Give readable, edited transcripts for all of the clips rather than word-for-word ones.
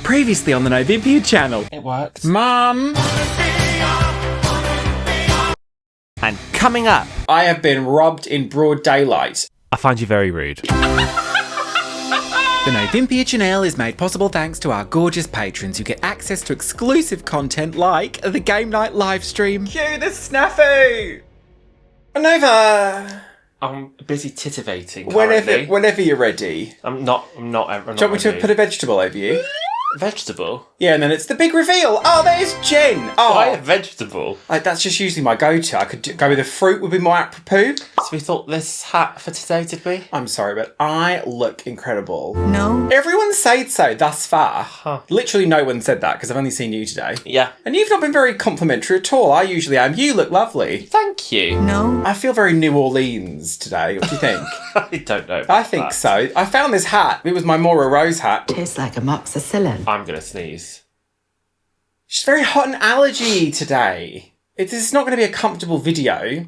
Previously on the Novympia channel. It worked. Mum! And coming up, I have been robbed in broad daylight. I find you very rude. The Novympia channel is made possible thanks to our gorgeous patrons who get access to exclusive content like the game night live stream. Cue the snafu! Nova! I'm busy titivating. Whenever you're ready. I'm not. Do you want me to put a vegetable over you? Vegetable? Yeah, and then it's the big reveal. Oh, there's Jen. Oh, Why a vegetable? that's just usually my go-to. I could go with a fruit would be more apropos. So we thought this hat for today, did we? I'm sorry, but I look incredible. No. Everyone said so thus far. Huh. Literally no one said that because I've only seen you today. Yeah. And you've not been very complimentary at all. I usually am. You look lovely. Thank you. No. I feel very New Orleans today. What do you think? I don't know. I think so. I found this hat. It was my Mora Rose hat. Tastes like amoxicillin. I'm gonna sneeze. She's very hot and allergy today. This is not going to be a comfortable video.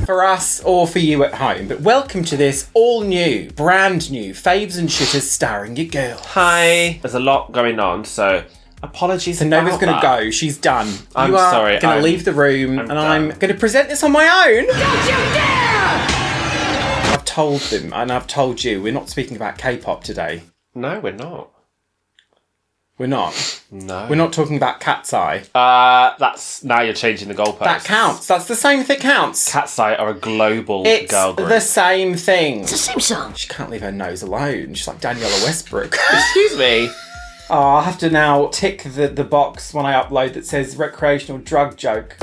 For us or for you at home, but welcome to this all new, brand new Faves and Shitters starring your girl. Hi. There's a lot going on, so apologies. So Nova's going to go. She's done. I'm you are sorry, going to leave the room, I'm and I'm done. going to present this on my own. Don't you dare! I've told them, and I've told you, we're not speaking about K-pop today. No, we're not. We're not. No. We're not talking about KATSEYE. That's now you're changing the goalposts. That counts. That's the same thing counts. KATSEYE are a global It's girl group. the same thing. It's the same song. She can't leave her nose alone. She's like Daniela Westbrook. Excuse me. Oh, I'll have to now tick the box when I upload that says recreational drug joke.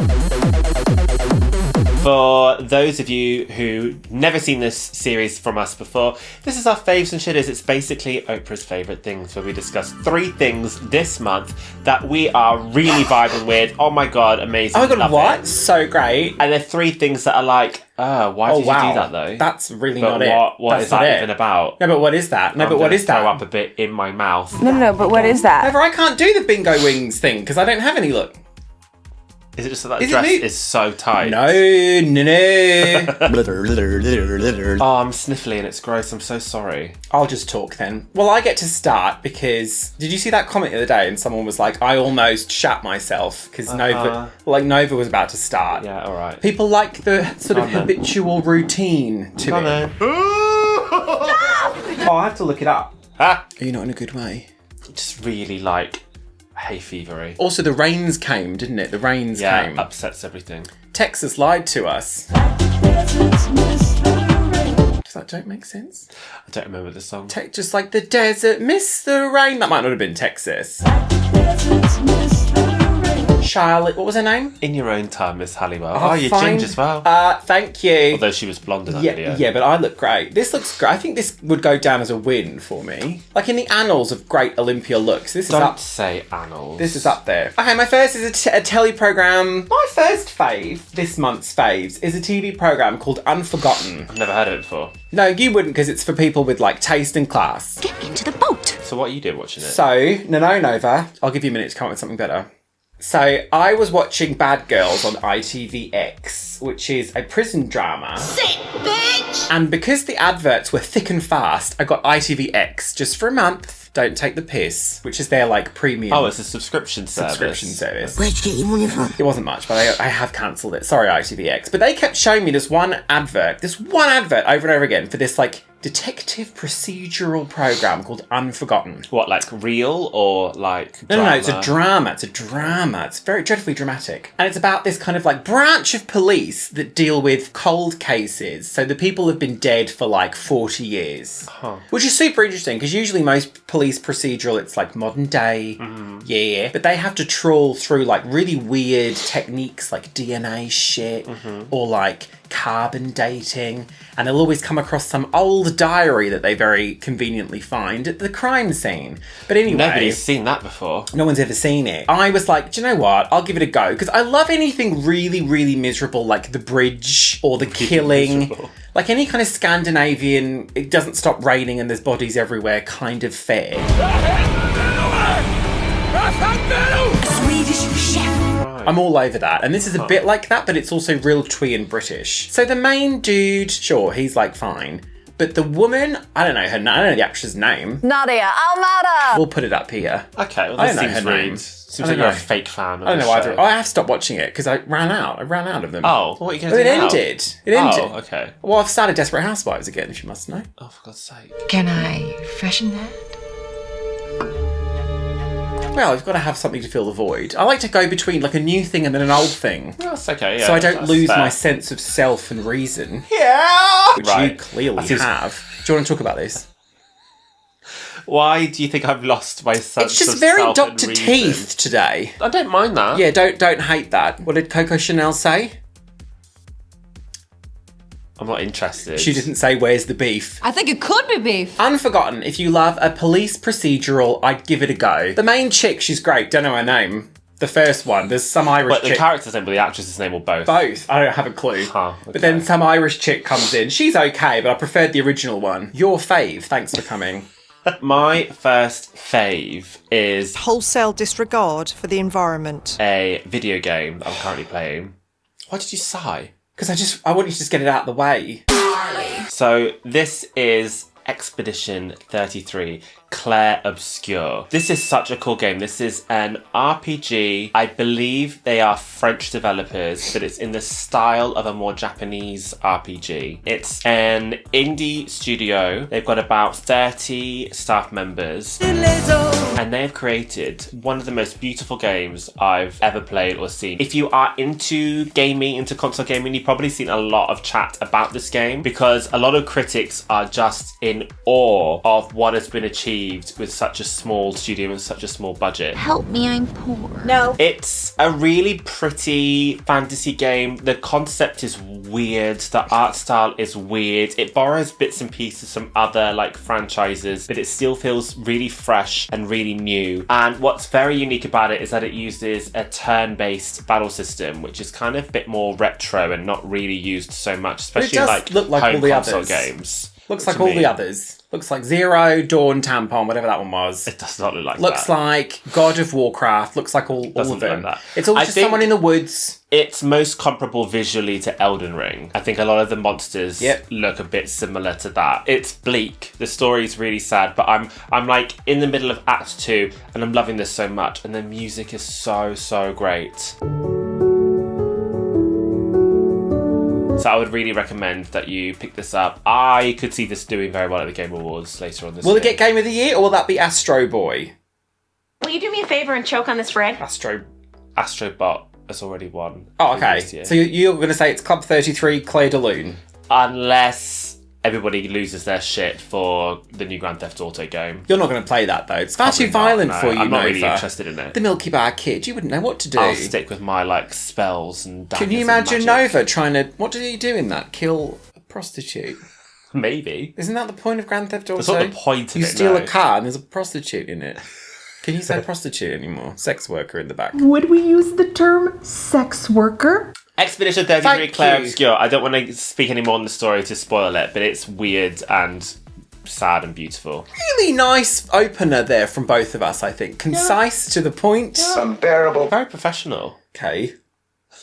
For those of you who never seen this series from us before, this is our Faves and Shitters. It's basically Oprah's favourite things, where we discuss 3 things this month that we are really vibing with. Oh my god, amazing. Oh my god, love what? it. So great. And there are 3 things that are like, why did you do that though? That's really but not it. What That's is not that it. even about? No, but what is that? No, I'm but what gonna is that? throw up a bit in my mouth. No, but what is that? However, I can't do the bingo wings thing because I don't have any look. Is it just that Is it dress me? is so tight? No. Oh, I'm sniffly and it's gross. I'm so sorry. I'll just talk then. Well, I get to start because did you see that comment the other day? And someone was like, "I almost shat myself" because Nova was about to start. Yeah, all right. People like the sort of habitual routine to Come it. on. Oh, I have to look it up. Ah, Are you not in a good way? just really like hay fevery. Also, the rains came, didn't it? The rains Yeah, came. upsets everything. Texas lied to us. Does that joke make sense? I don't remember the song. Just like the desert, miss the rain. That might not have been Texas. Charlotte, what was her name? In Your Own Time, Miss Halliwell. Oh, you're fine. ginger as well. Thank you. Although she was blonde in that video. Yeah, but I look great. This looks great. I think this would go down as a win for me. Like in the annals of great Olympia looks. This is Don't up. say annals. This is up there. Okay, my first is a telly program. My first fave, this month's faves, is a TV program called Unforgotten. I've never heard of it before. No, you wouldn't because it's for people with like taste and class. Get into the boat. So what are you doing watching it? So, no, Nova, I'll give you a minute to come up with something better. So, I was watching Bad Girls on ITVX, which is a prison drama. Sit, bitch! And because the adverts were thick and fast, I got ITVX just for a month. Don't take the piss, which is their like premium Oh, it's a subscription service. service. Where'd you get your money from? It wasn't much, but I have cancelled it. Sorry, ITVX. But they kept showing me this one advert over and over again for this like detective procedural program called Unforgotten. What, like real or like No, drama? it's a drama. It's a drama. It's very dreadfully dramatic. And it's about this kind of like branch of police that deal with cold cases. So the people have been dead for like 40 years. Which is super interesting because usually most police procedural, it's like modern day. Yeah. But they have to trawl through like really weird techniques like DNA shit or like carbon dating, and they'll always come across some old diary that they very conveniently find at the crime scene. But anyway, Nobody's seen that before. no one's ever seen it. I was like, do you know what? I'll give it a go because I love anything really, really miserable like The Bridge or The Killing. Miserable. Like any kind of Scandinavian, it doesn't stop raining and there's bodies everywhere kind of fare. Swedish chef. I'm all over that. And this is a bit like that, but it's also real twee and British. So the main dude, sure, he's like fine. But the woman, I don't know her name. I don't know the actress's name. Nadia Almada. We'll put it up here. Okay, well, I this don't know seems her rude. name. Seems like you're a fake fan of I don't the know show. either. I have stopped watching it because I ran out. I ran out of them. Oh, what are you going But to do it now? ended. It ended. Oh, okay. Well, I've started Desperate Housewives again, if you must know. Oh, for God's sake. Can I freshen that? Well, I've got to have something to fill the void. I like to go between like a new thing and then an old thing. Well, that's okay, yeah. So I don't that's lose fair. my sense of self and reason. Yeah! Which Right. you clearly That seems- have. Do you want to talk about this? Why do you think I've lost my sense It's just of very self and Dr. reason? Teeth today. I don't mind that. Yeah, don't hate that. What did Coco Chanel say? I'm not interested. She didn't say where's the beef. I think it could be beef. Unforgotten, if you love a police procedural, I'd give it a go. The main chick, she's great, don't know her name. The first one, there's some Irish But the chick. character's name or the actress's name or both? Both. I don't have a clue. Huh, okay. But then some Irish chick comes in. She's okay, but I preferred the original one. Your fave. Thanks for coming. My first fave is Wholesale disregard for the environment. a video game that I'm currently playing. Why did you sigh? Because I want you to just get it out of the way. So this is Expedition 33, Claire Obscure. This is such a cool game. This is an RPG. I believe they are French developers, but it's in the style of a more Japanese RPG. It's an indie studio. They've got about 30 staff members, and they have created one of the most beautiful games I've ever played or seen. If you are into gaming, into console gaming, you've probably seen a lot of chat about this game because a lot of critics are just in awe of what has been achieved with such a small studio and such a small budget. Help me, I'm poor. No. It's a really pretty fantasy game. The concept is weird. The art style is weird. It borrows bits and pieces from other like franchises, but it still feels really fresh and really new. And what's very unique about it is that it uses a turn-based battle system, which is kind of a bit more retro and not really used so much, especially does like look like home all the console others. games. Looks What like do you all the mean? others. Looks like Zero, Dawn, Tampon, whatever that one was. It does not look like Looks that. like God of Warcraft. Looks like all doesn't of them. look like that. It's all I just think- someone in the woods. It's most comparable visually to Elden Ring. I think a lot of the monsters look a bit similar to that. It's bleak. The story is really sad, but I'm like in the middle of Act 2 and I'm loving this so much, and the music is so great. So I would really recommend that you pick this up. I could see this doing very well at the Game Awards later on this Will year. it get Game of the Year or will that be Astro Boy? Will you do me a favor and choke on this Fred? Astrobot has already won. Oh, okay. this year. So you're going to say it's Club 33, Claire de Lune. Unless everybody loses their shit for the new Grand Theft Auto game. You're not going to play that, though. It's far too Probably not, violent no. for you, I'm not really Nova. interested in it. The Milky Bar Kid, you wouldn't know what to do. I'll stick with my like spells and daggers. Can you and imagine magic. Nova trying to... What did he do in that? Kill a prostitute? Maybe. Isn't that the point of Grand Theft Auto? That's not the point of You it, steal no. a car and there's a prostitute in it. Can you say prostitute anymore? Sex worker in the back. Would we use the term sex worker? Expedition 33 Thank Claire you. Obscure. I don't want to speak any more on the story to spoil it, but it's weird and sad and beautiful. Really nice opener there from both of us, I think. Concise, to the point. Unbearable. Very professional. Okay.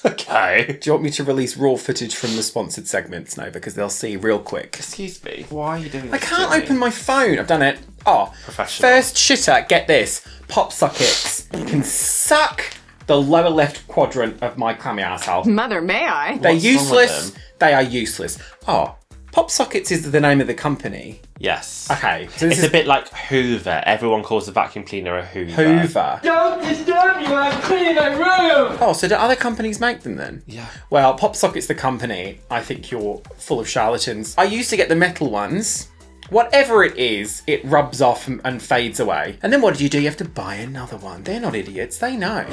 Okay. Do you want me to release raw footage from the sponsored segments, Nova? Because they'll see real quick. Excuse me. Why are you doing this? I can't to me? open my phone. I've done it. Oh, Professional. First shitter, get this. PopSockets can suck the lower left quadrant of my clammy asshole. Mother, may I? They're What's wrong with useless. them? They are useless. Oh, PopSockets is the name of the company. Yes. Okay, so this It's is a bit like Hoover. Everyone calls a vacuum cleaner a Hoover. Hoover. Don't disturb you, I'm cleaning my room! Oh, so do other companies make them then? Yeah. Well, PopSockets the company. I think you're full of charlatans. I used to get the metal ones. Whatever it is, it rubs off and fades away. And then what do? You have to buy another one. They're not idiots. They know.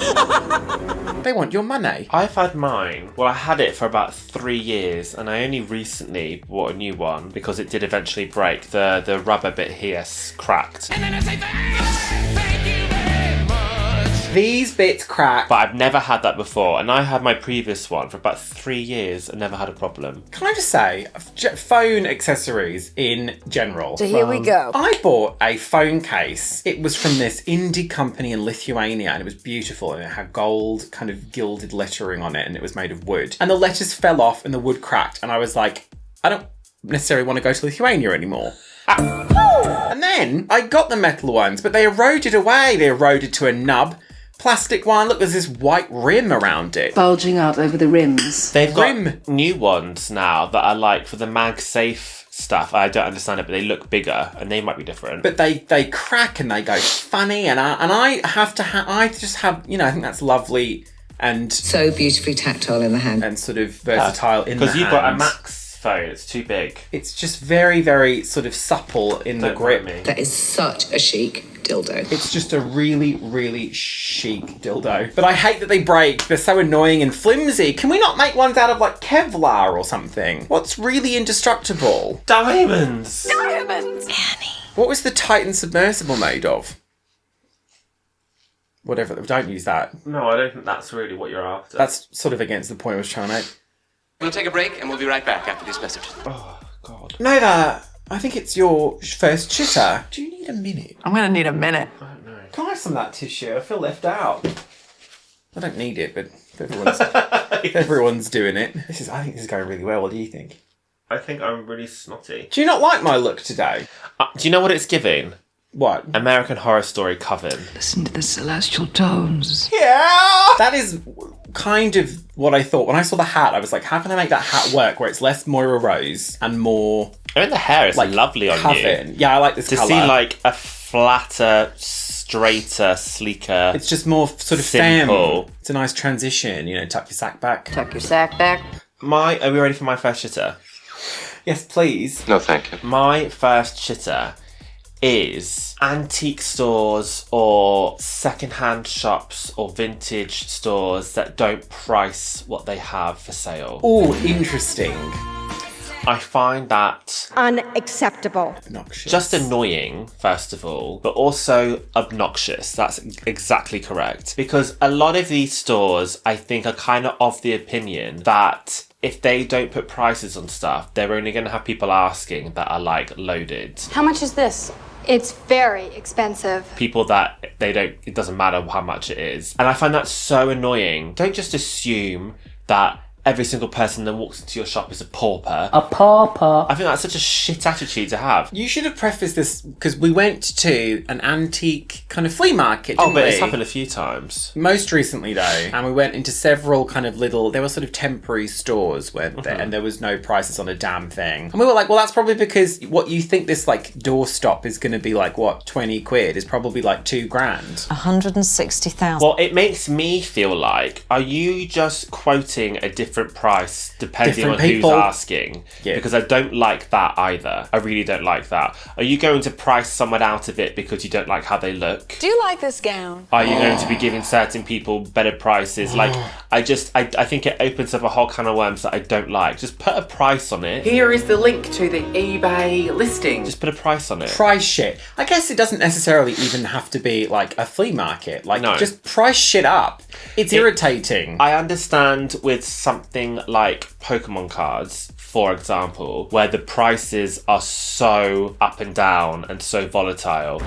They want your money. I've had mine. Well, I had it for about 3 years, and I only recently bought a new one because it did eventually break. The rubber bit here cracked. These bits crack. But I've never had that before, and I had my previous one for about 3 years and never had a problem. Can I just say, phone accessories in general. So here we go. I bought a phone case. It was from this indie company in Lithuania, and it was beautiful, and it had gold kind of gilded lettering on it, and it was made of wood. And the letters fell off and the wood cracked, and I was like, I don't necessarily want to go to Lithuania anymore. And then I got the metal ones, but they eroded away. They eroded to a nub. Plastic one. Look, there's this white rim around it. Bulging out over the rims. They've got new ones now that are like for the MagSafe stuff. I don't understand it, but they look bigger and they might be different. But they crack and they go funny, and I have to I just have, you know, I think that's lovely and So beautifully tactile in the hand. and sort of versatile in the because you've got a hand. Max phone, it's too big. It's just very, very sort of supple in the Don't grip. mind me. That is such a chic dildo. It's just a really, really chic dildo. But I hate that they break. They're so annoying and flimsy. Can we not make ones out of like Kevlar or something? What's really indestructible? Diamonds! What was the Titan submersible made of? Whatever, don't use that. No, I don't think that's really what you're after. That's sort of against the point I was trying to make. We'll take a break and we'll be right back after these messages. Oh, God. Nova, I think it's your first chitter. Do you need a minute? I'm going to need a minute. Can I have some of that tissue? I feel left out. I don't need it, but if everyone's doing it. I think this is going really well. What do you think? I think I'm really snotty. Do you not like my look today? Do you know what it's giving? What? American Horror Story Coven. Listen to the celestial tones. Yeah! That is kind of what I thought. When I saw the hat, I was like, how can I make that hat work where it's less Moira Rose and more I mean, the hair is like lovely on coven? you. Yeah, I like this To colour. see like a flatter, straighter, sleeker. It's just more sort of simple. femme. It's a nice transition, you know, tuck your sack back. Tuck your sack back. Are we ready for my first chitter? Yes, please. No, thank you. My first chitter is antique stores or second-hand shops or vintage stores that don't price what they have for sale. Oh, interesting. I find that Unacceptable. Obnoxious. just annoying, first of all, but also obnoxious. That's exactly correct. Because a lot of these stores, I think, are kind of the opinion that if they don't put prices on stuff, they're only going to have people asking that are like loaded. How much is this? It's very expensive. People that it doesn't matter how much it is. And I find that so annoying. Don't just assume that every single person that walks into your shop is a pauper. A pauper. I think that's such a shit attitude to have. You should have prefaced this because we went to an antique kind of flea market, Oh, didn't but we? it's happened a few times. Most recently, though, and we went into several kind of there were sort of temporary stores, weren't there? And there was no prices on a damn thing. And we were like, well, that's probably because what you think this like doorstop is going to be like, what, 20 quid is probably like $2,000. 160,000. Well, it makes me feel like, are you just quoting a different price depending Different on people. who's asking? Yeah. Because I don't like that either. I really don't like that. Are you going to price someone out of it because you don't like how they look? Do you like this gown? Are you going to be giving certain people better prices? Like, I think it opens up a whole can of worms that I don't like. Just put a price on it. Here is the link to the eBay listing. Just put a price on it. Price shit. I guess it doesn't necessarily even have to be like a flea market. Like, No. just price shit up. It's irritating. I understand with something like Pokemon cards, for example, where the prices are so up and down and so volatile.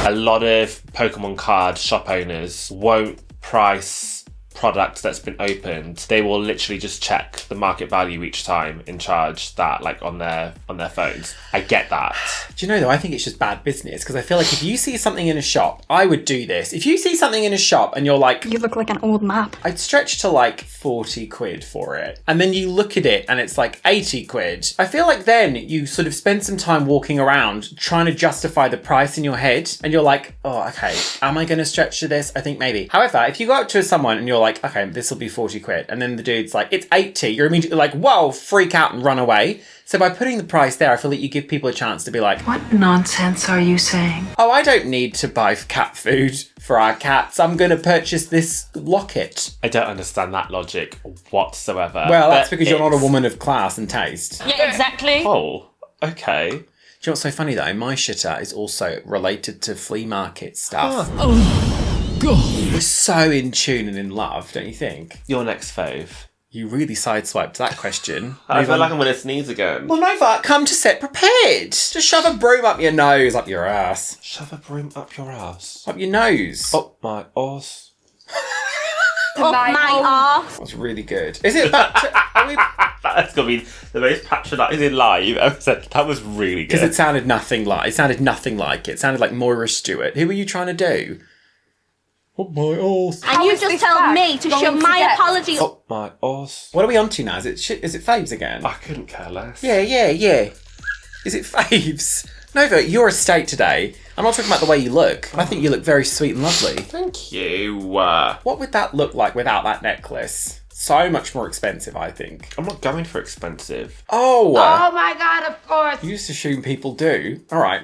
A lot of Pokemon card shop owners won't price product that's been opened. They will literally just check the market value each time and charge that like on their phones. I get that. Do you know, though, I think it's just bad business because I feel like if you see something in a shop, I would do this. If you see something in a shop and you're like, You look like an old map. I'd stretch to like 40 quid for it. And then you look at it and it's like 80 quid. I feel like then you sort of spend some time walking around trying to justify the price in your head. And you're like, oh, okay, am I going to stretch to this? I think maybe. However, if you go up to someone and you're like, okay, this will be 40 quid. And then the dude's like, it's 80. You're immediately like, whoa, freak out and run away. So by putting the price there, I feel like you give people a chance to be like, What nonsense are you saying? oh, I don't need to buy cat food for our cats. I'm going to purchase this locket. I don't understand that logic whatsoever. Well, that's But because you're not a it's- woman of class and taste. Yeah, exactly. Oh, okay. Do you know what's so funny though? My shitter is also related to flea market stuff. We're so in tune and in love, don't you think? Your next fave. You really sideswiped that question. I Move feel on. like I'm going to sneeze again. Well, Nova, come to set prepared. Just shove a broom up your nose, up your ass. Shove a broom up your ass. Up your nose. Up my arse. my arse. That's really good. Is it about... That's got to be the most patronising live episode. That was really good. Because it sounded nothing like it. It sounded like Moira Stewart. Who were you trying to do? Oh my arse. And you just told me to show my apology. Oh my arse. What are we on to now? Is it Faves again? I couldn't care less. Yeah. Is it Faves? Nova, your estate today. I'm not talking about the way you look. I think you look very sweet and lovely. Thank you. What would that look like without that necklace? So much more expensive, I think. I'm not going for expensive. Oh My God, of course. you just assume people do. All right.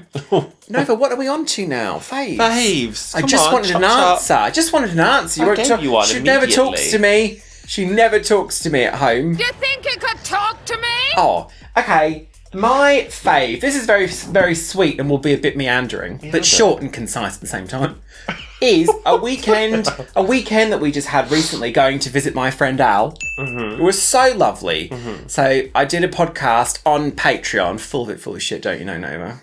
Nova, what are we on to now? Faves. Faves. I just wanted an answer. I just wanted an answer. I gave you one She never immediately. talks to me. She never talks to me at home. You think you could talk to me? Oh, okay. My fave, this is very, very sweet and will be a bit meandering, but short and concise at the same time, is a weekend that we just had recently going to visit my friend Al. It was so lovely. So I did a podcast on Patreon, full of shit, don't you know, Nova?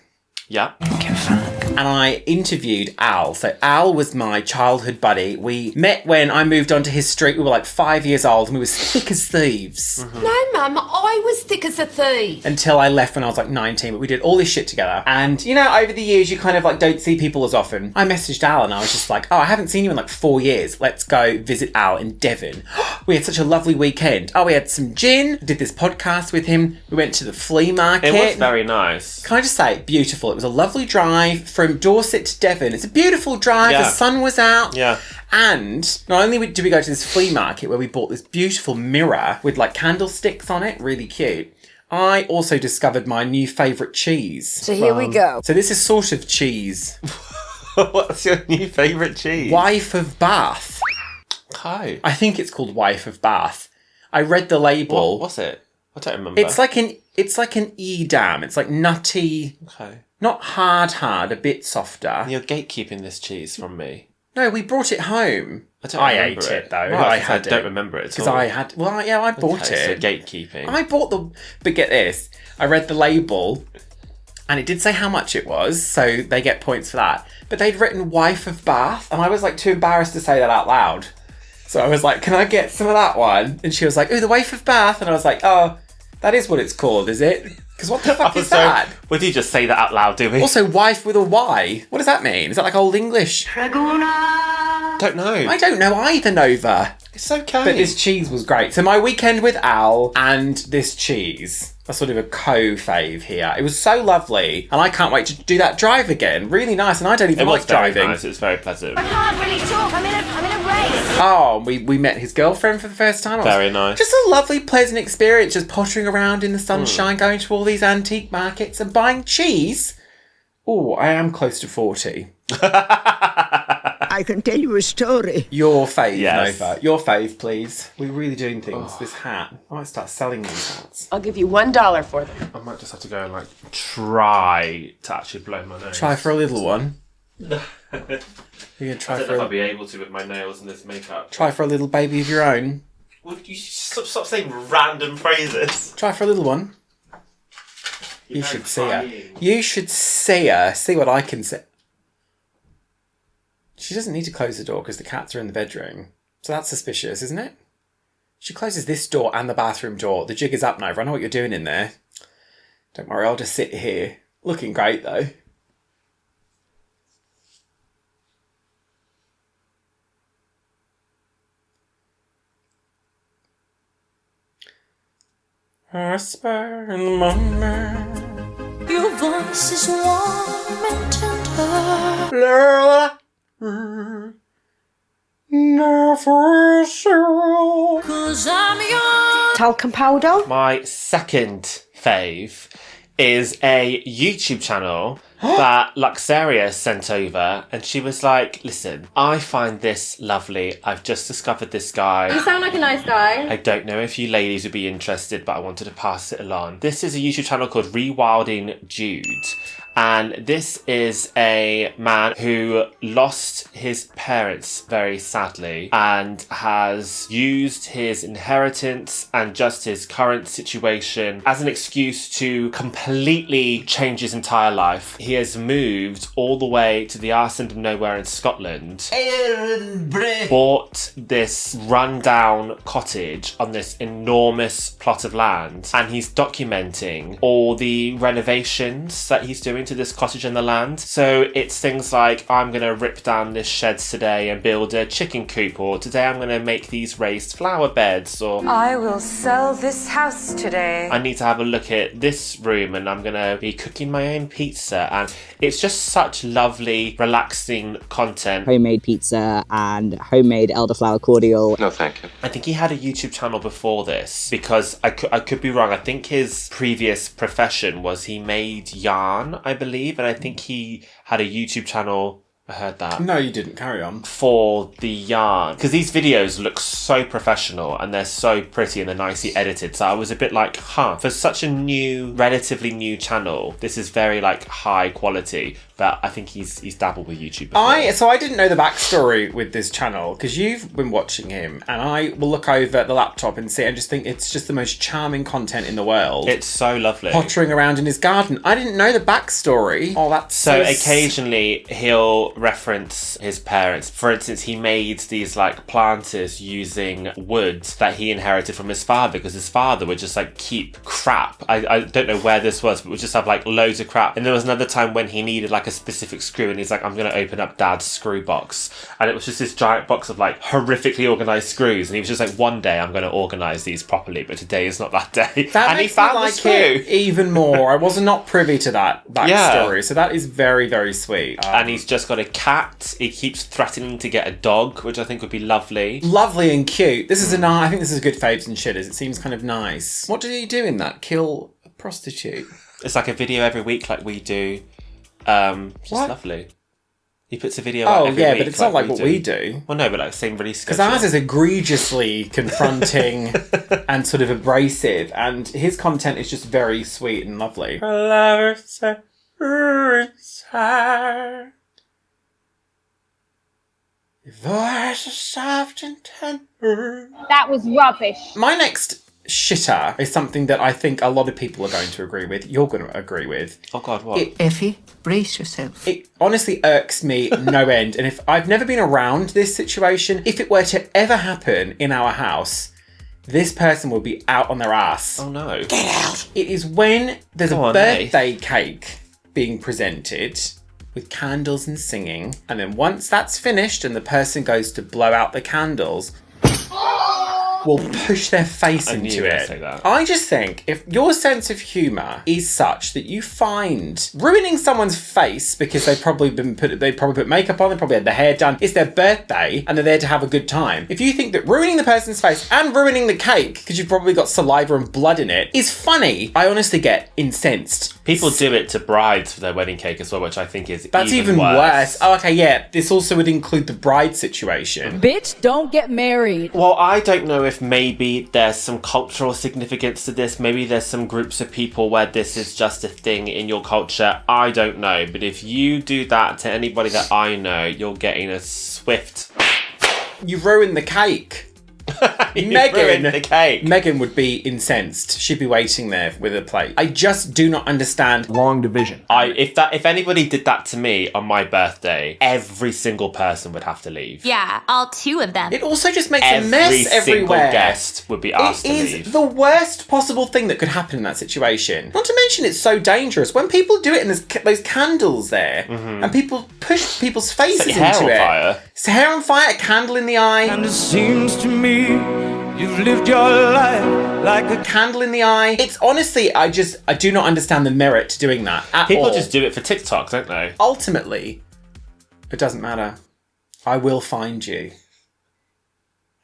Yeah. And I interviewed Al. So Al was my childhood buddy. We met when I moved onto his street. We were like 5 years old and we were thick as thieves. No, Mum, I was thick as a thief. Until I left when I was like 19, but we did all this shit together. And, you know, over the years, you kind of like don't see people as often. I messaged Al and I was just like, oh, I haven't seen you in like 4 years. Let's go visit Al in Devon. We had such a lovely weekend. Oh, we had some gin, did this podcast with him. We went to the flea market. It was very nice. Can I just say, beautiful. It was a lovely drive from Dorset to Devon. It's a beautiful drive. Yeah. The sun was out. Yeah. And not only did we go to this flea market where we bought this beautiful mirror with like candlesticks on it, really cute, I also discovered my new favourite cheese. So here we go. So this is sort of cheese. What's your new favourite cheese? Wife of Bath. Hi. I think it's called Wife of Bath. I read the label. What's it? I don't remember. It's like an Edam. It's like nutty. Okay. Not hard, a bit softer. You're gatekeeping this cheese from me. No, we brought it home. I ate it though. Well, I don't remember it because I had. Well, yeah, I bought So it. gatekeeping. I bought but get this. I read the label, and it did say how much it was, so they get points for that. But they'd written "Wife of Bath," and I was like too embarrassed to say that out loud. So I was like, "Can I get some of that one?" And she was like, "Oh, the Wife of Bath," and I was like, "Oh, that is what it's called, is it?" Because what the fuck is that? Would you just say that out loud, do we? Also, wife with a Y. What does that mean? Is that like Old English? Don't know. I don't know either, Nova. It's okay. But this cheese was great. So my weekend with Al and this cheese, a sort of a co-fave here. It was so lovely, and I can't wait to do that drive again. Really nice, and I don't even like driving. Nice. It was very pleasant. I can't really talk. I'm in a race. Oh, we met his girlfriend for the first time. Very nice. Just a lovely, pleasant experience, just pottering around in the sunshine, going to all these antique markets and buying cheese. Oh, I am close to 40. I can tell you a story. Your fave, Yes. Nova. Your fave, please. We're really doing things. This hat. I might start selling these hats. I'll give you $1 for them. I might just have to go and try to actually blow my nose. Try for a little one. No. You're gonna try I don't for know if I'll be able to with my nails and this makeup. Try for a little baby of your own. Would you stop saying random phrases? Try for a little one. You should see her. You should see her. See what I can see. She doesn't need to close the door because the cats are in the bedroom. So that's suspicious, isn't it? She closes this door and the bathroom door. The jig is up, Nova. I know what you're doing in there. Don't worry, I'll just sit here. Looking great, though. Whisper in the moment. Your voice is warm and tender. Never sure. 'Cause I'm your Talcum powder. My second fave is a YouTube channel that Luxaria sent over, and she was like, listen, I find this lovely. I've just discovered this guy. You sound like a nice guy. I don't know if you ladies would be interested, but I wanted to pass it along. This is a YouTube channel called RewildingJude, And this is a man who lost his parents very sadly and has used his inheritance and just his current situation as an excuse to completely change his entire life. He has moved all the way to the arse end of nowhere in Scotland, bought this rundown cottage on this enormous plot of land, and he's documenting all the renovations that he's doing to this cottage and the land. So it's things like, I'm going to rip down this sheds today and build a chicken coop, or today I'm going to make these raised flower beds, or I will sell this house today. I need to have a look at this room and I'm going to be cooking my own pizza. And it's just such lovely, relaxing content. Homemade pizza and homemade elderflower cordial. No, thank you. I think he had a YouTube channel before this, because I could be wrong. I think his previous profession was he made yarn, I believe, and I think he had a YouTube channel. I heard that. No, you didn't. Carry on. For the yarn. Because these videos look so professional and they're so pretty and they're nicely edited. So I was a bit like, for such a new, relatively new channel, this is very like high quality. But I think he's dabbled with YouTube before. So I didn't know the backstory with this channel, because you've been watching him, and I will look over at the laptop and see, and just think it's just the most charming content in the world. It's so lovely. Pottering around in his garden. I didn't know the backstory. Oh, that's so occasionally he'll reference his parents. For instance, he made these like planters using wood that he inherited from his father, because his father would just like keep crap. I don't know where this was, but would just have like loads of crap. And there was another time when he needed like a specific screw, and he's like, I'm going to open up Dad's screw box. And it was just this giant box of like horrifically organised screws. And he was just like, one day I'm going to organise these properly, but today is not that day. That and he found me like the screw. it even more. I was not privy to that backstory. Yeah. So that is very, very sweet. And he's just got a cat. He keeps threatening to get a dog, which I think would be lovely. Lovely and cute. This is I think this is a good Faves and Shitters. It seems kind of nice. What did he do in that? Kill a prostitute? It's like a video every week like we do. Just lovely. He puts a video out every week. But it's not like what we do. Well, no, but like same release schedule. Because ours is egregiously confronting and sort of abrasive, and his content is just very sweet and lovely. Voice is soft and tender. That was rubbish. My next shitter is something that I think a lot of people are going to agree with. You're going to agree with. Oh God, what? Effie, brace yourself. It honestly irks me no end. And if I've never been around this situation, if it were to ever happen in our house, this person will be out on their ass. Oh no. Get out! It is when there's a birthday cake being presented with candles and singing, and then once that's finished and the person goes to blow out the candles, will push their face into it. Say that. I just think if your sense of humour is such that you find ruining someone's face because they probably put makeup on, they probably had their hair done, it's their birthday and they're there to have a good time. If you think that ruining the person's face and ruining the cake, because you've probably got saliva and blood in it, is funny, I honestly get incensed. People do it to brides for their wedding cake as well, which I think is That's even worse. Oh, okay, yeah. This also would include the bride situation. Bitch, don't get married. Well, I don't know if maybe there's some cultural significance to this. Maybe there's some groups of people where this is just a thing in your culture. I don't know. But if you do that to anybody that I know, you're getting a swift... You ruined the cake. Megan would be incensed. She'd be waiting there with a plate. I just do not understand. Long division. If anybody did that to me on my birthday, every single person would have to leave. Yeah, all two of them. It also just makes a mess everywhere. Every single guest would be asked to leave. It is the worst possible thing that could happen in that situation. Not to mention it's so dangerous. When people do it and there's those candles there, and people push people's faces into it. Fire. It's hair on fire, a candle in the eye. And it seems to me you've lived your life like a candle in the eye. It's honestly, I do not understand the merit to doing that at all. People just do it for TikTok, don't they? Ultimately, it doesn't matter. I will find you.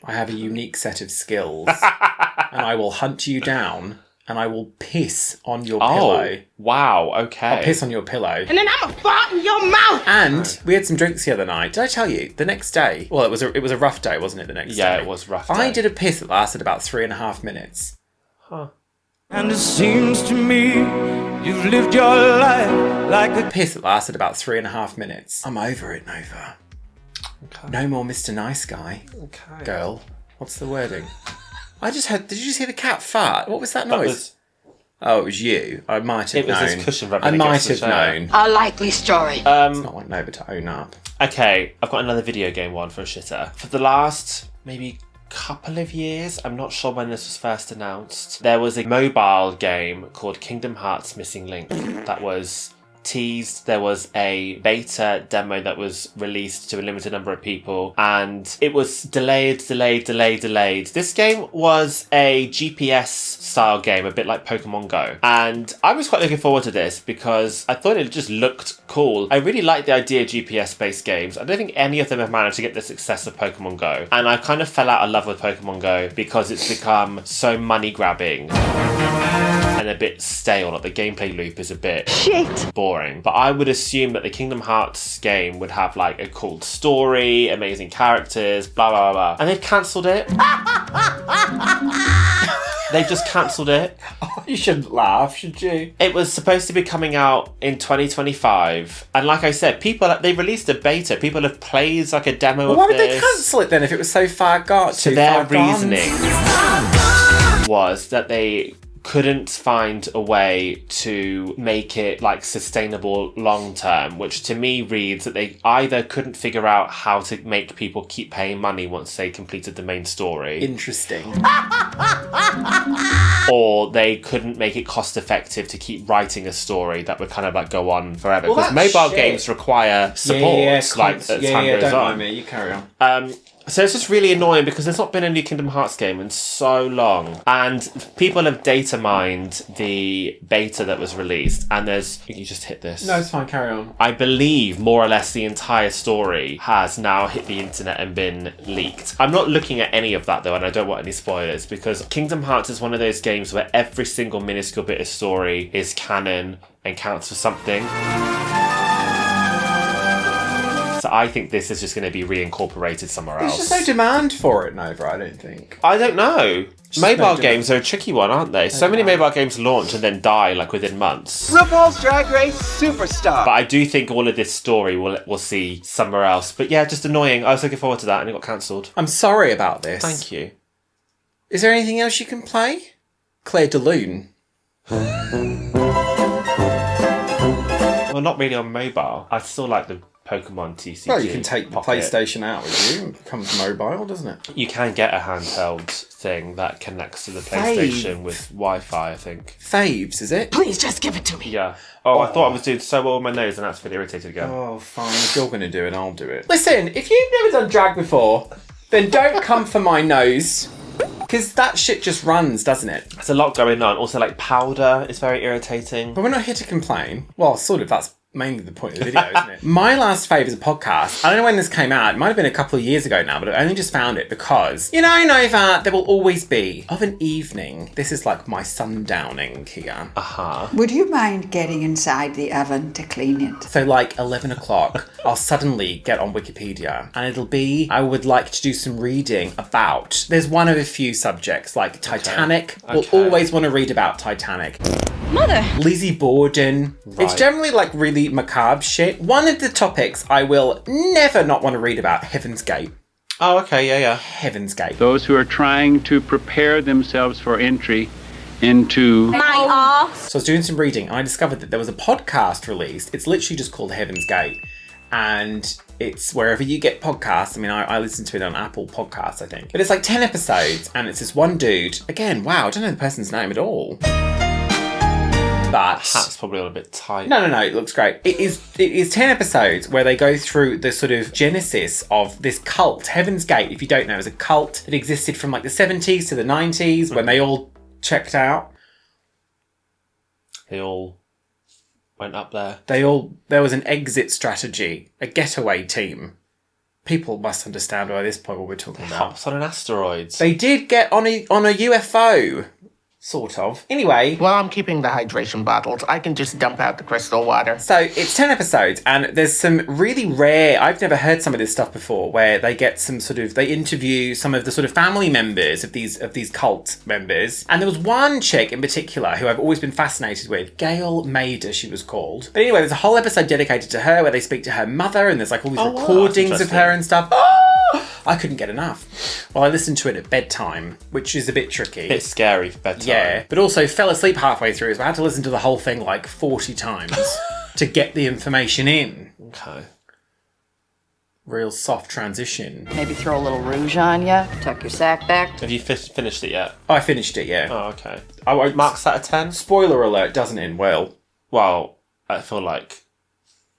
I have a unique set of skills. And I will hunt you down. And I will piss on your pillow. Wow, okay. I'll piss on your pillow. And then I'm gonna fart in your mouth! And we had some drinks the other night. Did I tell you? The next day. Well, it was a rough day, wasn't it, the next day? Yeah, it was rough day. I did a piss that lasted about 3.5 minutes. Huh. And it seems to me you've lived your life like a piss that lasted about 3.5 minutes. I'm over it, Nova. Okay. No more Mr. Nice Guy. Okay. Girl. What's the wording? I just heard... Did you just hear the cat fart? What was that noise? Oh, it was you. I might have known. It was his cushion rubbing I might against the have chair. known. A likely story. It's not like Nova to own up. Okay, I've got another video game one for a shitter. For the last maybe couple of years, I'm not sure when this was first announced, there was a mobile game called Kingdom Hearts Missing Link that was teased. There was a beta demo that was released to a limited number of people, and it was delayed. This game was a GPS style game, a bit like Pokemon Go, and I was quite looking forward to this because I thought it just looked cool. I really like the idea of GPS based games. I don't think any of them have managed to get the success of Pokemon Go, and I kind of fell out of love with Pokemon Go because it's become so money grabbing and a bit stale. Like the gameplay loop is a bit boring. But I would assume that the Kingdom Hearts game would have like a cool story, amazing characters, blah blah blah. And they've cancelled it. They've just cancelled it. Oh, you shouldn't laugh, should you? It was supposed to be coming out in 2025. And like I said, they released a beta. People have played like a demo of why this. would they cancel it then if it was so far gone? So their reasoning was that they couldn't find a way to make it like sustainable long term, which to me reads that they either couldn't figure out how to make people keep paying money once they completed the main story. Interesting. Or they couldn't make it cost effective to keep writing a story that would kind of like go on forever. Because mobile games require support. As time goes don't on. mind me, you carry on. So it's just really annoying because there's not been a new Kingdom Hearts game in so long. And people have data mined the beta that was released. And you just hit this. No, it's fine, carry on. I believe more or less the entire story has now hit the internet and been leaked. I'm not looking at any of that though, and I don't want any spoilers, because Kingdom Hearts is one of those games where every single minuscule bit of story is canon and counts for something. So I think this is just going to be reincorporated somewhere else. There's just no demand for it, Nova, I don't think. I don't know. Mobile games are a tricky one, aren't they? So many mobile games launch and then die like within months. RuPaul's Drag Race Superstar. But I do think all of this story we'll see somewhere else. But yeah, just annoying. I was looking forward to that and it got cancelled. I'm sorry about this. Thank you. Is there anything else you can play? Claire de Lune. Well, not really on mobile. I still like the Pokemon TCG. Well, you can take the PlayStation out with you. It becomes mobile, doesn't it? You can get a handheld thing that connects to the PlayStation with Wi-Fi, I think. Faves, is it? Please just give it to me. Yeah. Oh, I thought I was doing so well with my nose and that's really irritated again. Oh, fine. If you're going to do it, I'll do it. Listen, if you've never done drag before, then don't come for my nose. Because that shit just runs, doesn't it? There's a lot going on. Also, like, powder is very irritating. But we're not here to complain. Well, sort of, that's mainly the point of the video, isn't it? My last fave is a podcast. I don't know when this came out. It might have been a couple of years ago now, but I only just found it because, you know, Nova, there will always be, of an evening, this is like my sundowning here. Would you mind getting inside the oven to clean it? So like 11 o'clock, I'll suddenly get on Wikipedia and it'll be, I would like to do some reading about, there's one of a few subjects, like Titanic. We'll always want to read about Titanic. Mother. Lizzie Borden. Right. It's generally like really macabre shit. One of the topics I will never not want to read about, Heaven's Gate. Oh, okay, yeah. Heaven's Gate. Those who are trying to prepare themselves for entry into... My ass. So I was doing some reading and I discovered that there was a podcast released. It's literally just called Heaven's Gate. And it's wherever you get podcasts. I mean, I listen to it on Apple Podcasts, I think. But it's like 10 episodes and it's this one dude. Again, wow, I don't know the person's name at all. But the hat's probably a little bit tight. No, it looks great. It is 10 episodes where they go through the sort of genesis of this cult. Heaven's Gate, if you don't know, is a cult that existed from like the 70s to the 90s when they all checked out. They all went up there. There was an exit strategy, a getaway team. People must understand by this point what we're talking about. Hops on an asteroid. They did get on a UFO. Sort of. Anyway. While I'm keeping the hydration bottles, I can just dump out the crystal water. So it's 10 episodes, and there's some really rare, I've never heard some of this stuff before, where they get some sort of, they interview some of the sort of family members of these cult members. And there was one chick in particular who I've always been fascinated with, Gail Mader, she was called. But anyway, there's a whole episode dedicated to her where they speak to her mother, and there's like all these recordings of her and stuff. I couldn't get enough. Well, I listened to it at bedtime, which is a bit tricky. It's scary for bedtime. Yeah, but also fell asleep halfway through, so I had to listen to the whole thing like 40 times to get the information in. Okay. Real soft transition. Maybe throw a little rouge on you, tuck your sack back. Have you finished it yet? Oh, I finished it, yeah. Oh, okay. I won't mark that a 10. Spoiler alert, doesn't end well. Well, I feel like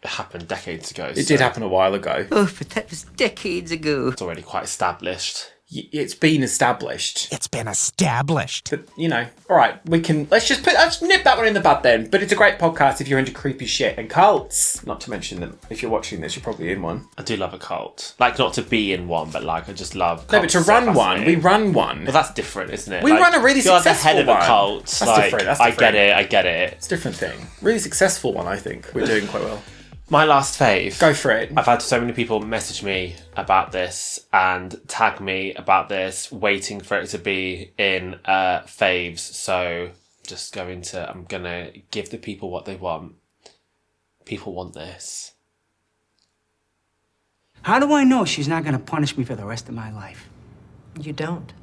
it happened decades ago. It did happen a while ago. Oh, but that was decades ago. It's already quite established. It's been established. It's been established. But, you know, all right, let's nip that one in the bud then. But it's a great podcast if you're into creepy shit and cults. Not to mention that if you're watching this, you're probably in one. I do love a cult. Like, not to be in one, but like, I just love cults. No, but to run one, we run one. Well, that's different, isn't it? We run a really successful one. You're the head of a cult. That's different. I get it. It's a different thing. Really successful one, I think. We're doing quite well. My last fave. Go for it. I've had so many people message me about this and tag me about this, waiting for it to be in faves. So I'm going to give the people what they want. People want this. How do I know she's not going to punish me for the rest of my life? You don't.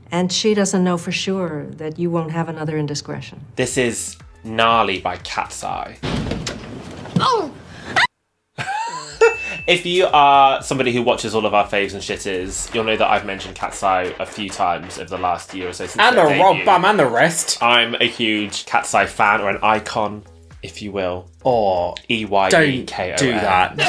And she doesn't know for sure that you won't have another indiscretion. This is Gnarly by KATSEYE. Oh! If you are somebody who watches all of our faves and shitters, you'll know that I've mentioned KATSEYE a few times over the last year or so since and their the debut. Rob Bum and the rest. I'm a huge KATSEYE fan, or an icon, if you will. Or EYEKON. Don't do that.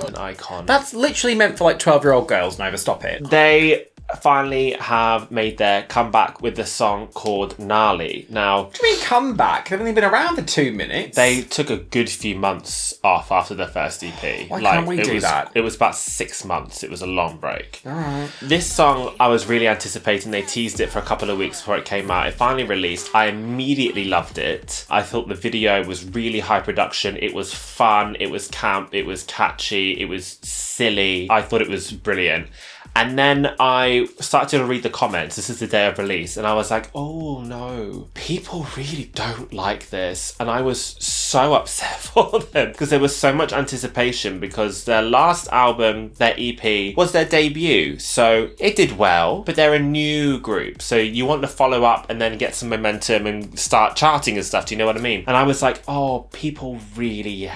An icon. That's literally meant for like 12-year-old girls, Nova, stop it. They finally have made their comeback with the song called Gnarly. Now, what do you mean comeback? They've only been around for 2 minutes. They took a good few months off after their first EP. Why can't we do that? It was about 6 months. It was a long break. Alright. This song I was really anticipating. They teased it for a couple of weeks before it came out. It finally released. I immediately loved it. I thought the video was really high production. It was fun. It was camp. It was catchy. It was silly. I thought it was brilliant. And then I started to read the comments. This is the day of release. And I was like, oh no, people really don't like this. And I was so upset for them because there was so much anticipation because their last album, their EP, was their debut. So it did well, but they're a new group. So you want to follow up and then get some momentum and start charting and stuff. Do you know what I mean? And I was like, oh, people really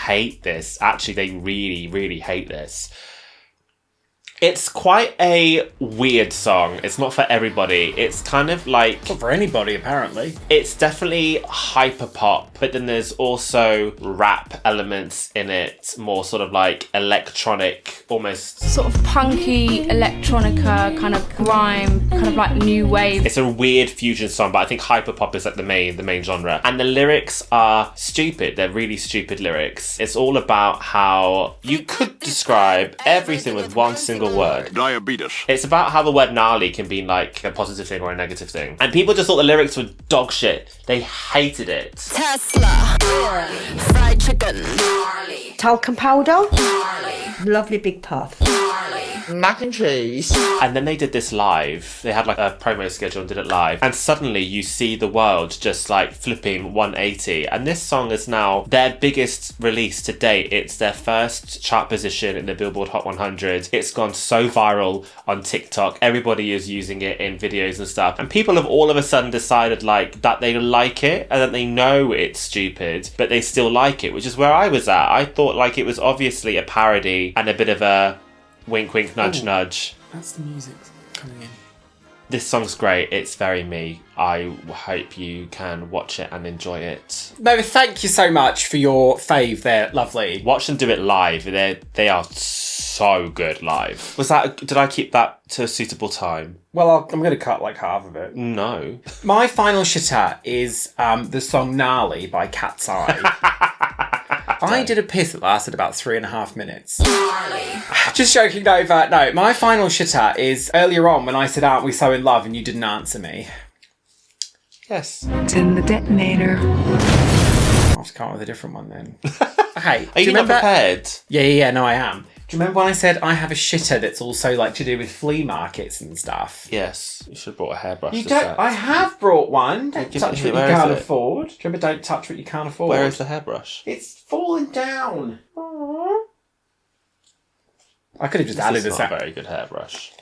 hate this. Actually, they really, really hate this. It's quite a weird song. It's not for everybody. It's kind of like... Not for anybody, apparently. It's definitely hyper pop, but then there's also rap elements in it. More sort of like electronic, almost... Sort of punky, electronica, kind of grime, kind of like new wave. It's a weird fusion song, but I think hyper pop is like the main genre. And the lyrics are stupid. They're really stupid lyrics. It's all about how you could describe everything with one single word. Diabetes. It's about how the word gnarly can be like a positive thing or a negative thing. And people just thought the lyrics were dog shit. They hated it. Tesla. Fried chicken. Talcum powder. Lovely big puff. Mac and cheese. And then they did this live. They had like a promo schedule and did it live. And suddenly you see the world just like flipping 180. And this song is now their biggest release to date. It's their first chart position in the Billboard Hot 100. It's gone so viral on TikTok. Everybody is using it in videos and stuff. And people have all of a sudden decided like that they like it and that they know it's stupid, but they still like it, which is where I was at. I thought like it was obviously a parody and a bit of a wink, wink, nudge, nudge. That's the music coming in. This song's great. It's very me. I hope you can watch it and enjoy it. No, thank you so much for your fave there. Lovely. Watch them do it live. They are so good live. Did I keep that to a suitable time? Well, I'm going to cut like half of it. No. My final shitter is the song Gnarly by KATSEYE. I did a piss that lasted about 3.5 minutes. Just joking, Nova. No, my final shitter is earlier on when I said, aren't we so in love, and you didn't answer me. Yes. It's in the detonator. I'll have to come up with a different one then. Okay. Are you not prepared? Yeah, no, I am. Do you remember when I said I have a shitter that's also like to do with flea markets and stuff? Yes. You should have brought a hairbrush. You don't. I have brought one. Don't touch what you where can't is it? afford. Do you remember don't touch what you can't afford? Where is the hairbrush? It's fallen down. Aww. I could have just added This this. is not a very good hairbrush.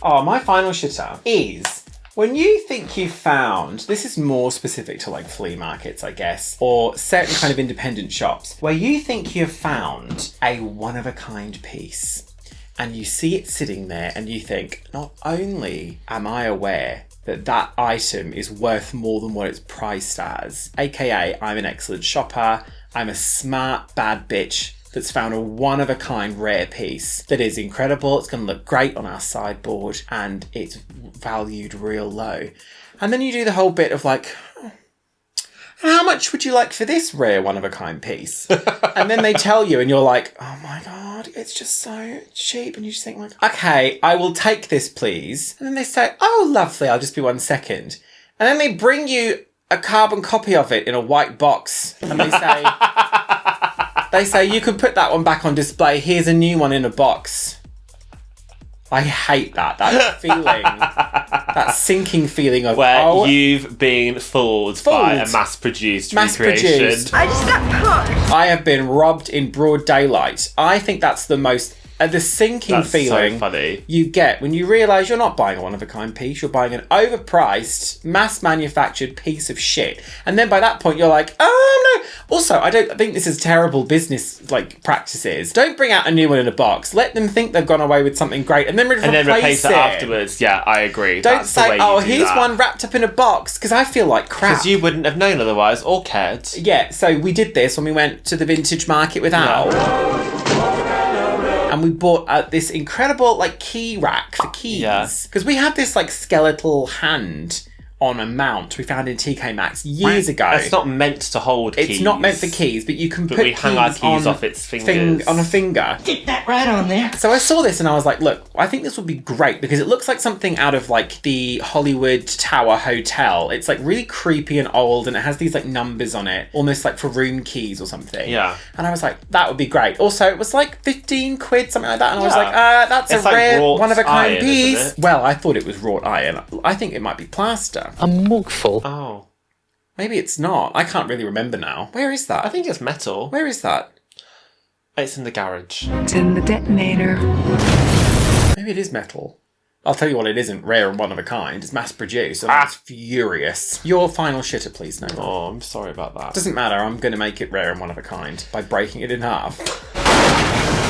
Oh, my final shitter is when you think you've found, this is more specific to like flea markets, I guess, or certain kind of independent shops, where you think you've found a one-of-a-kind piece and you see it sitting there and you think, not only am I aware that that item is worth more than what it's priced as, aka I'm an excellent shopper, I'm a smart bad bitch that's found a one-of-a-kind rare piece that is incredible, it's going to look great on our sideboard, and it's valued real low. And then you do the whole bit of like, how much would you like for this rare one-of-a-kind piece? And then they tell you and you're like, oh my god, it's just so cheap. And you just think like, okay, I will take this please. And then they say, oh lovely, I'll just be 1 second. And then they bring you a carbon copy of it in a white box. And they say, you can put that one back on display. Here's a new one in a box. I hate that feeling, that sinking feeling of where you've been fooled by a mass-produced recreation. I just got pushed. I have been robbed in broad daylight. I think that's the most... the sinking feeling so funny. You get when you realise you're not buying a one-of-a-kind piece, you're buying an overpriced, mass-manufactured piece of shit. And then by that point, you're like, oh no. Also, I think this is terrible business practices. Don't bring out a new one in a box. Let them think they've gone away with something great and then replace it afterwards. Yeah, I agree. Don't That's say, the way oh, you do here's that. one wrapped up in a box, because I feel like crap. Because you wouldn't have known otherwise or cared. Yeah, so we did this when we went to the vintage market with Al. And we bought this incredible key rack for keys. Because we had this skeletal hand on a mount we found in TK Maxx years ago. It's not meant to hold keys. It's not meant for keys, but you can put we hang our keys off its fingers. on a finger. Get that right on there. So I saw this and I was like, look, I think this would be great because it looks like something out of the Hollywood Tower Hotel. It's really creepy and old and it has these numbers on it, almost for room keys or something. Yeah. And I was like, that would be great. Also, it was 15 quid, something like that. And I was like, that's a rare one-of-a-kind piece. Well, I thought it was wrought iron. I think it might be plaster. A mugful. Oh. Maybe it's not. I can't really remember now. Where is that? I think it's metal. Where is that? It's in the garage. It's in the detonator. Maybe it is metal. I'll tell you what, it isn't rare and one of a kind. It's mass produced. I'm furious. Your final shitter, please, Noah. Oh, I'm sorry about that. Doesn't matter. I'm going to make it rare and one of a kind by breaking it in half.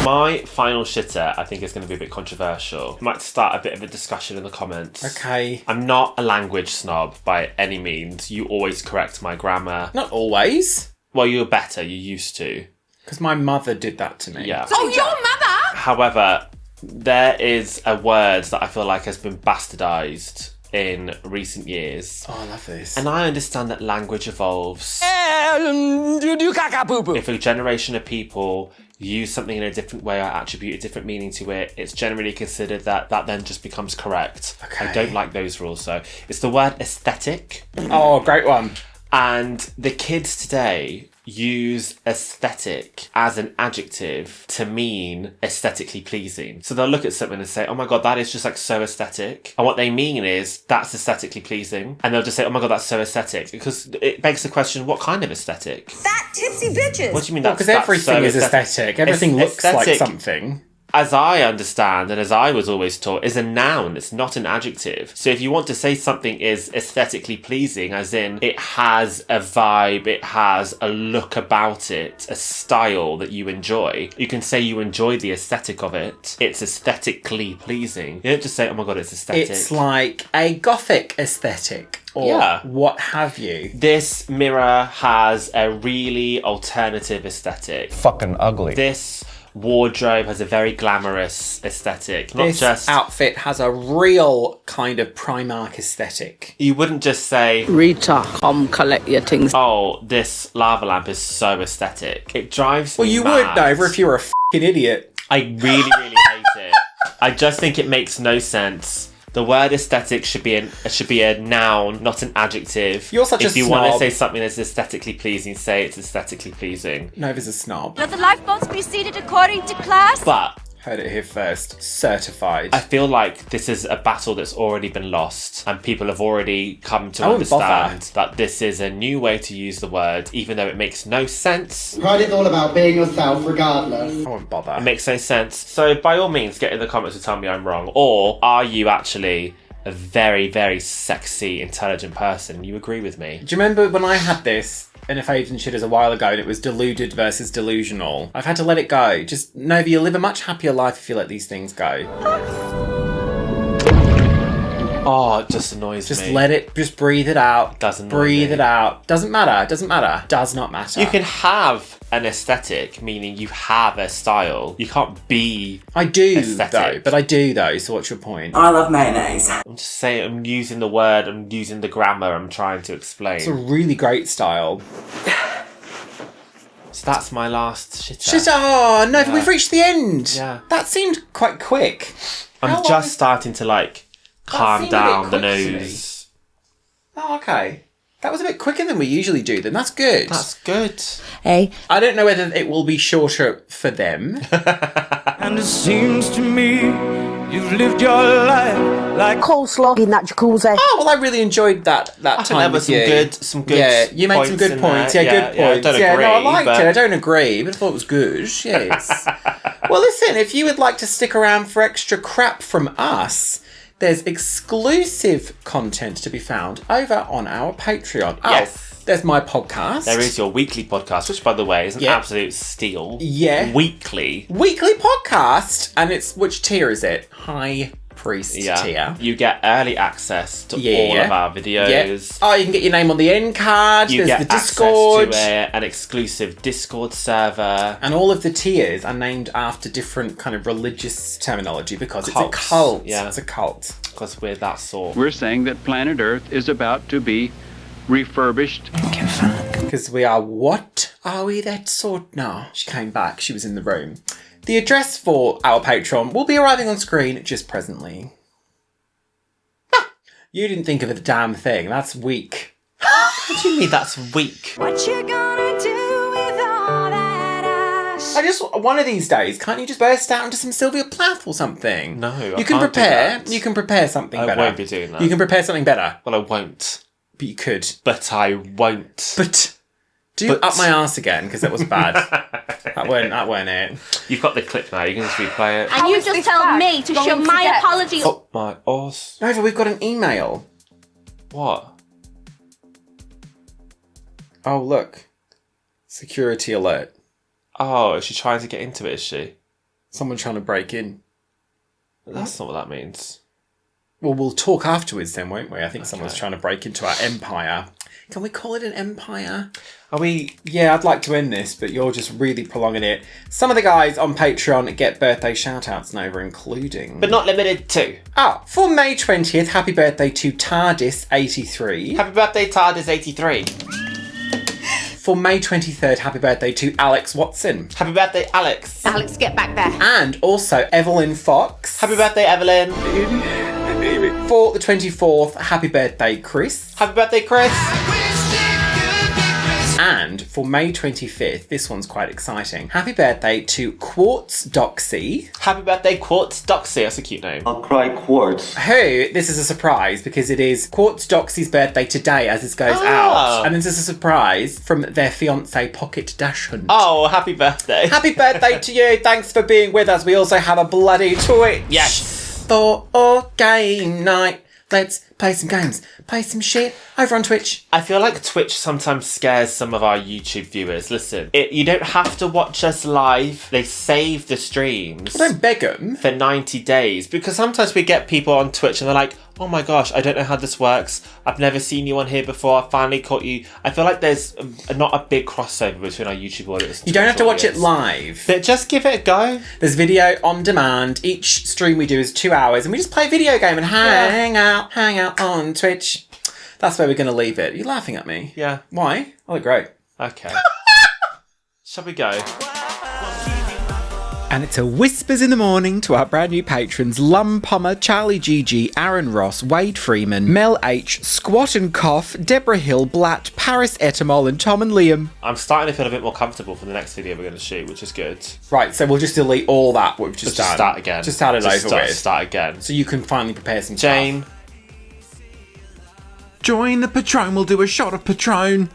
My final shitter, I think, is going to be a bit controversial. I might start a bit of a discussion in the comments. Okay. I'm not a language snob by any means. You always correct my grammar. Not always. Well, you're better. You used to. Because my mother did that to me. Yeah. Oh, your mother? However, there is a word that I feel like has been bastardised in recent years. Oh, I love this. And I understand that language evolves. If a generation of people use something in a different way or attribute a different meaning to it, it's generally considered that then just becomes correct. Okay. I don't like those rules. So it's the word aesthetic. Oh, great one. And the kids today use aesthetic as an adjective to mean aesthetically pleasing. So they'll look at something and say, oh my god, that is just so aesthetic. And what they mean is, that's aesthetically pleasing. And they'll just say, oh my god, that's so aesthetic. Because it begs the question, what kind of aesthetic? Fat tipsy bitches. What do you mean Because everything is aesthetic. Everything looks like aesthetic, something. as I understand, and as I was always taught, is a noun. It's not an adjective. So if you want to say something is aesthetically pleasing, as in it has a vibe, it has a look about it, a style that you enjoy, you can say you enjoy the aesthetic of it. It's aesthetically pleasing. You don't just say, oh my god, it's aesthetic. It's like a gothic aesthetic. Or what have you. This mirror has a really alternative aesthetic. Fucking ugly. This wardrobe has a very glamorous aesthetic. Not this just outfit has a real kind of Primark aesthetic. You wouldn't just say, Rita, come collect your things. oh, this lava lamp is so aesthetic. It drives me Well, you mad. would, Nova, if you were a f***ing idiot. I really, really hate it. I just think it makes no sense The word aesthetic should be a noun, not an adjective. You're such a If you want to snob. say something that's aesthetically pleasing, say it's aesthetically pleasing. Nova's a snob. Let the lifeboats be seated according to class. But Heard it here first. Certified. I feel like this is a battle that's already been lost, and people have already come to I wouldn't understand that this is a new way to use the word, even though it makes no sense. Pride is all about being yourself regardless. I won't bother. It makes no sense. So by all means, get in the comments to tell me I'm wrong. Or are you actually a very, very sexy, intelligent person and you agree with me? Do you remember when I had this in a Faves and Shitters a while ago and it was deluded versus delusional? I've had to let it go. Just, Nova, you'll live a much happier life if you let these things go. Oh, it just annoys me. Just let it, just breathe it out. Doesn't breathe it out. Doesn't matter. Does not matter. You can have an aesthetic, meaning you have a style. You can't be I do, aesthetic. though. But I do, though. So what's your point? I love mayonnaise. I'm just saying, I'm using the word, I'm using the grammar, I'm trying to explain. It's a really great style. So that's my last shitter. Shitter! Oh, no, Yeah. we've reached the end. Yeah. That seemed quite quick. I'm just starting to, like, calm seemed a down bit the quick to me. nose. Oh, okay. That was a bit quicker than we usually do then. That's good. That's good. Hey. I don't know whether it will be shorter for them. And it seems to me you've lived your life like Coleslaw in that jacuzzi. Oh, well, I really enjoyed that I think time there with were you. some good Yeah, you made some points good in points. there. Yeah, good Yeah, I points. don't No, I agree, liked but- it. I don't agree, but I thought it was good. Yes. Well, listen, if you would like to stick around for extra crap from us, there's exclusive content to be found over on our Patreon. Yes. Oh, there's my podcast. There is your weekly podcast, which, by the way, is an Yeah. absolute steal. Yeah. Weekly podcast, and it's which tier is it? High Priest tier. You get early access to all of our videos. Oh, you can get your name on the end card. You There's get the Discord. access to an exclusive Discord server. And all of the tiers are named after different kind of religious terminology because it's a Cults. cult. Yeah. It's a cult. Because we're that sort. We're saying that planet Earth is about to be refurbished. Because we are what? Are we that sort? No. She came back. She was in the room. The address for our Patreon will be arriving on screen just presently. Ah, you didn't think of a damn thing. That's weak. What do you mean that's weak? What you gonna do with all that ash? I just, one of these days, can't you just burst out into some Sylvia Plath or something? No, I you can can't do prepare. that. You can prepare something I better. won't be doing that. You can prepare something better. Well, I won't. But you could. But I won't. But up my arse again, because that was bad. that weren't it. You've got the clip now. You can just replay it. And you just tell me to show my apologies. Oh my arse. Nova, we've got an email. What? Oh, look. Security alert. Oh, is she trying to get into it, is she? Someone trying to break in. That's not what that means. Well, we'll talk afterwards then, won't we? I think someone's trying to break into our empire. Can we call it an empire? Are we? Yeah, I'd like to end this, but you're just really prolonging it. Some of the guys on Patreon get birthday shout-outs, Nova, including... But not limited to. Oh, for May 20th, happy birthday to TARDIS83. Happy birthday, TARDIS83. For May 23rd, happy birthday to Alex Watson. Happy birthday, Alex. Alex, get back there. And also Evelyn Fox. Happy birthday, Evelyn. For the 24th, happy birthday, Chris. Happy birthday, Chris. And for May 25th, this one's quite exciting. Happy birthday to Quartz Doxy. Happy birthday, Quartz Doxy. That's a cute name. I'll cry quartz. Who, this is a surprise because it is Quartz Doxy's birthday today as this goes out. And this is a surprise from their fiancé, Pocket Dash Hunt. Oh, happy birthday. Happy birthday to you. Thanks for being with us. We also have a bloody Twitch. Yes. For our game night. Let's play some games. Play some shit over on Twitch. I feel like Twitch sometimes scares some of our YouTube viewers. Listen, you don't have to watch us live. They save the streams. Don't beg them. For 90 days. Because sometimes we get people on Twitch and they're like, oh my gosh, I don't know how this works. I've never seen you on here before. I finally caught you. I feel like there's not a big crossover between our YouTube audience and You don't have to Twitch watch it audience. live. But just give it a go. There's video on demand. Each stream we do is 2 hours and we just play a video game and hang out on Twitch. That's where we're going to leave it. Are you laughing at me? Yeah. Why? I look great. Okay. Shall we go? And it's a whispers in the morning to our brand new patrons Lum Pommer, Charlie GG, Aaron Ross, Wade Freeman, Mel H, Squat and Cough, Deborah Hill, Blatt, Paris Etamol, and Tom and Liam. I'm starting to feel a bit more comfortable for the next video we're going to shoot, which is good. Right, so we'll just delete all that we've just done. Just start again. Just start it over with. Start again. So you can finally prepare some Jane. stuff. Join the Patron, we'll do a shot of Patron.